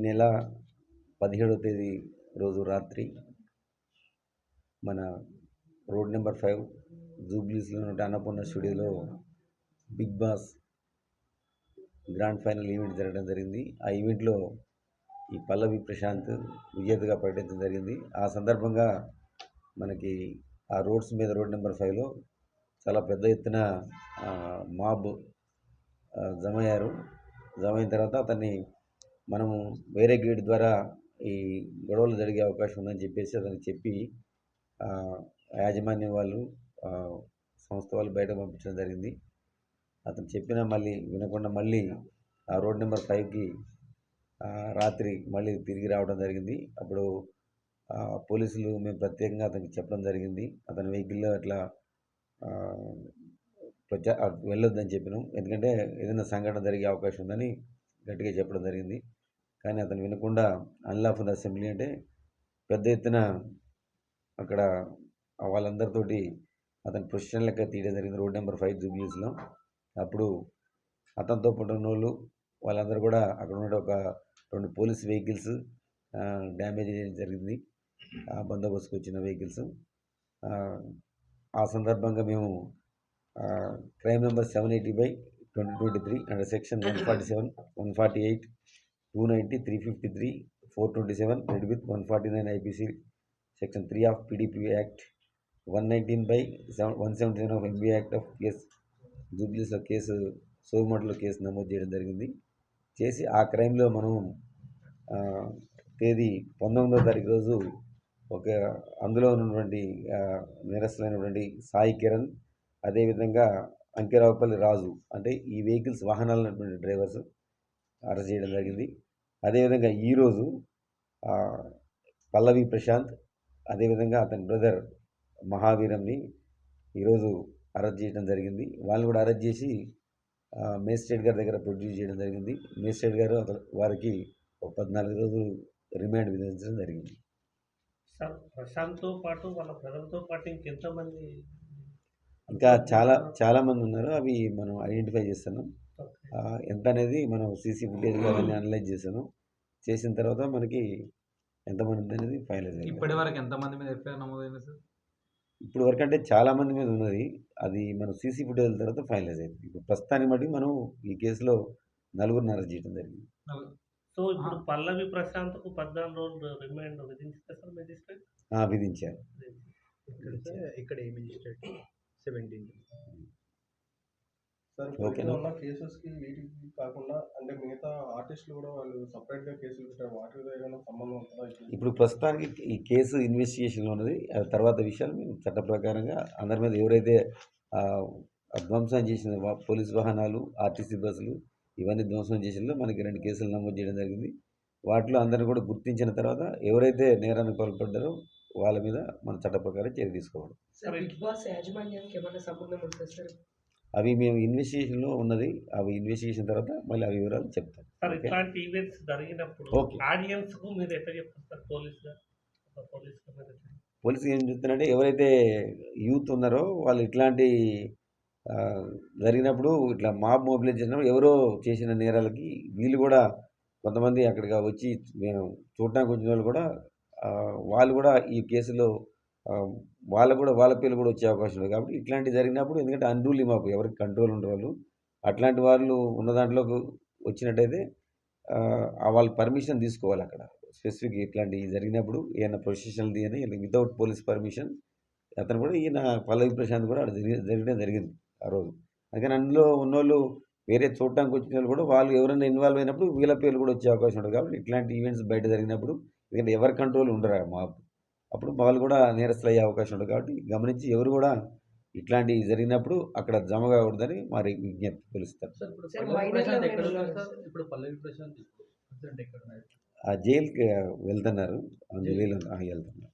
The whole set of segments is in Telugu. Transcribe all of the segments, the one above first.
నెల 17వ తేదీ రోజు రాత్రి మన రోడ్ నెంబర్ 5 జూబ్లీస్లో ఉన్న అన్నపూర్ణ స్టూడియోలో Bigg Boss grand final event జరగడం జరిగింది. ఆ ఈవెంట్లో ఈ పల్లవి ప్రశాంత్ విజేతగా ప్రకటించడం జరిగింది. ఆ సందర్భంగా మనకి ఆ రోడ్ నెంబర్ 5లో చాలా పెద్ద ఎత్తున మాబ్ జమయ్యారు. జమైన తర్వాత అతన్ని మనము వేరే గేట్ ద్వారా ఈ గొడవలు జరిగే అవకాశం ఉందని చెప్పేసి అతనికి చెప్పి యాజమాన్యం వాళ్ళు సంస్థ వాళ్ళు బయట పంపించడం జరిగింది. అతను చెప్పినా మళ్ళీ వినకుండా మళ్ళీ ఆ రోడ్ నెంబర్ 5కి రాత్రి మళ్ళీ తిరిగి రావడం జరిగింది. అప్పుడు పోలీసులు మేము ప్రత్యేకంగా అతనికి చెప్పడం జరిగింది. అతని వెహికల్లో అట్లా వెళ్ళొద్దని చెప్పినాం. ఎందుకంటే ఏదైనా సంఘటన జరిగే అవకాశం ఉందని గట్టిగా చెప్పడం జరిగింది. కానీ అతను వినకుండా అన్లాఫుల్ అసెంబ్లీ అంటే పెద్ద ఎత్తున అక్కడ వాళ్ళందరితోటి అతని పొజిషన్ లెక్క తీయడం జరిగింది రోడ్ నెంబర్ 5 జూబ్లీస్లో. అప్పుడు అతనితో పాటు ఉన్న వాళ్ళు వాళ్ళందరూ కూడా అక్కడ ఉన్న ఒక 2 పోలీస్ వెహికల్స్ డ్యామేజ్ చేయడం జరిగింది. బందోబస్తుకు వచ్చిన వెహికల్స్. ఆ సందర్భంగా మేము crime number 780/2023 under section 147, 148, 290, 353, 427 read with 149 IPC section 3 of PDP act 119/179 of MB act of case జూబ్లీస్లో కేసు సోమటలో కేసు నమోదు చేయడం జరిగింది. చేసి ఆ క్రైమ్లో మనం తేదీ 19వ తారీఖు రోజు అందులో ఉన్నటువంటి నేరస్తులైనటువంటి సాయి కిరణ్, అదేవిధంగా అంకిరావుపల్లి రాజు అంటే ఈ వెహికల్స్ వాహనాలు ఉన్నటువంటి డ్రైవర్స్ అరెస్ట్ చేయడం జరిగింది. అదేవిధంగా ఈరోజు పల్లవి ప్రశాంత్, అదేవిధంగా అతని బ్రదర్ మహావీరంని ఈరోజు అరెస్ట్ చేయడం జరిగింది. వాళ్ళని కూడా అరెస్ట్ చేసి మేజిస్ట్రేట్ గారి దగ్గర ప్రొడ్యూస్ చేయడం జరిగింది. మేజిస్ట్రేట్ గారు వారికి 14 రోజులు రిమాండ్ విధించడం జరిగింది. ప్రశాంత్తో పాటు వాళ్ళ బ్రదర్తో పాటు ఇంకెంతమంది? ఇంకా చాలా మంది ఉన్నారు. అవి మనం ఐడెంటిఫై చేస్తున్నాం. ఎంత అనేది మనం సీసీ ఫుటేజ్ అవన్నీ అనలైజ్ చేసాను. చేసిన తర్వాత మనకి ఎంతమంది ఉంది అనేది ఫైనలైజ్ అయింది. ఇప్పటి వరకు ఎంతమంది మీద ఎఫ్ఐఆర్ నమోదైంది సార్? ఇప్పుడు వరకు అంటే చాలా మంది మీద ఉన్నది. అది మనం సీసీ ఫుటేజ్ తర్వాత ఫైనలైజ్ అయింది. ఇప్పుడు ప్రస్తుతానికి మటుకు మనం ఈ కేసులో 4గురిని అరెస్ట్ చేయడం జరిగింది. సో ఇప్పుడు పల్లవి ప్రశాంత్కు 14 రోజులు రిమాండ్ విధించారు సార్ మేజిస్ట్రేట్? విధించారు. ఇక్కడ ఏ మేజిస్ట్రేట్ 17 సార్ ఉన్న కేసెస్కి వీటికి కాకుండా అంటే మిగతా ఆర్టిస్టులు కూడా వాళ్ళు సపరేట్గా కేసులు పెట్టారు. వాటికి ఏదైనా సంబంధం ఉంటుందా? ఇప్పుడు ప్రస్తుతానికి ఈ కేసు ఇన్వెస్టిగేషన్లో ఉన్నది. తర్వాత విషయాలు మేము చట్ట ప్రకారంగా అందరి మీద ఎవరైతే ధ్వంసం చేసిన పోలీస్ వాహనాలు, ఆర్టీసీ బస్సులు ఇవన్నీ ధ్వంసం చేసిందో మనకి 2 కేసులు నమోదు చేయడం జరిగింది. వాటిలో అందరిని కూడా గుర్తించిన తర్వాత ఎవరైతే నేరానికి పాల్పడ్డారో వాళ్ళ మీద మన చట్ట ప్రకారం చర్య తీసుకోవాలి. అవి మేము ఇన్వెస్టిగేషన్లో ఉన్నది. అవి ఇన్వెస్టిగేషన్ తర్వాత మళ్ళీ ఆ వివరాలు చెప్తాం. సార్ ఇట్లాంటి ఈవెంట్స్ జరిగినప్పుడు ఆడియన్స్కు మీరు ఎట్లా చెప్తారు సార్? పోలీసు ఏం చెప్తున్నారంటే ఎవరైతే యూత్ ఉన్నారో వాళ్ళు ఇట్లాంటి జరిగినప్పుడు ఇట్లా మాబ్ మొబిలైజ్ చేసినప్పుడు ఎవరో చేసిన నేరాలకి వీళ్ళు కూడా కొంతమంది అక్కడికి వచ్చి మేము చూడటానికి వచ్చిన వాళ్ళు కూడా వాళ్ళు కూడా ఈ కేసులో వాళ్ళ పేర్లు కూడా వచ్చే అవకాశం ఉంది. కాబట్టి ఇట్లాంటివి జరిగినప్పుడు ఎందుకంటే అన్రూలీ మాకు ఎవరికి కంట్రోల్ ఉండరు వాళ్ళు అట్లాంటి వాళ్ళు ఉన్న దాంట్లోకి వచ్చినట్టయితే వాళ్ళు పర్మిషన్ తీసుకోవాలి. అక్కడ స్పెసిఫిక్ ఇట్లాంటివి జరిగినప్పుడు ఏమైనా ప్రొఫెషనల్ది అని వితౌట్ పోలీస్ పర్మిషన్ అతను కూడా ఈయన పల్లవి ప్రశాంత్ కూడా జరగడం జరిగింది ఆ రోజు. అందుకని అందులో ఉన్నోళ్ళు వేరే చూడటానికి వచ్చిన వాళ్ళు కూడా వాళ్ళు ఎవరైనా ఇన్వాల్వ్ అయినప్పుడు వీళ్ళ పేర్లు కూడా వచ్చే అవకాశం ఉంటుంది. కాబట్టి ఇట్లాంటి ఈవెంట్స్ బయట జరిగినప్పుడు ఎందుకంటే ఎవరి కంట్రోల్ ఉండరు మాకు, అప్పుడు వాళ్ళు కూడా నేరస్తులు అయ్యే అవకాశం ఉంటుంది. కాబట్టి గమనించి ఎవరు కూడా ఇట్లాంటివి జరిగినప్పుడు అక్కడ జమ కాకూడదని మరి విజ్ఞప్తి తెలుస్తారు. జైలుకి వెళ్తున్నారు. వెళ్తున్నారు.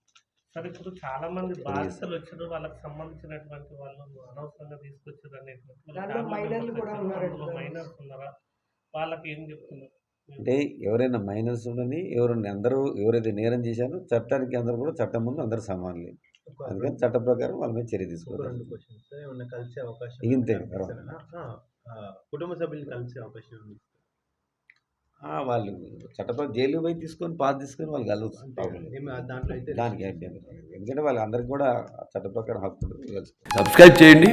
సార్ ఇప్పుడు చాలా మంది బాధితులు వచ్చారు, వాళ్ళకి సంబంధించినటువంటి వాళ్ళు అనవసరంగా తీసుకొచ్చారు అనేటువంటి మైనర్స్ ఉన్నారా? వాళ్ళకి ఏం చెప్తున్నారు అంటే ఎవరైనా మైనర్స్ ఉండని అందరూ ఎవరైతే నేరం చేశారో చట్టానికి అందరూ కూడా చట్టం ముందు అందరూ సమానులే. అందుకని చట్ట ప్రకారం వాళ్ళ మీద చర్య తీసుకోవాలి. కలిసే అవకాశం ఇంతే కుటుంబ సభ్యులు కలిసే అవకాశం ఉంది. వాళ్ళు చట్టప్రకారం జైలు పోయి తీసుకొని పాస్ తీసుకొని వాళ్ళు కలవచ్చు ప్రాబ్లం లేదు. ఏమి దాంట్లో అయితే దానికి అభ్యంతరం లేదు. ఎందుకంటే వాళ్ళందరికీ కూడా చట్ట ప్రకారం హక్కు ఉంటుంది తెలుసుకోవాలి. సబ్స్క్రైబ్ చేయండి.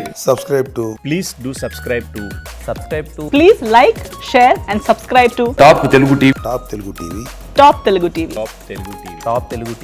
Please do subscribe to Please like, share and subscribe to top Telugu TV. Top Telugu TV. Top Telugu TV.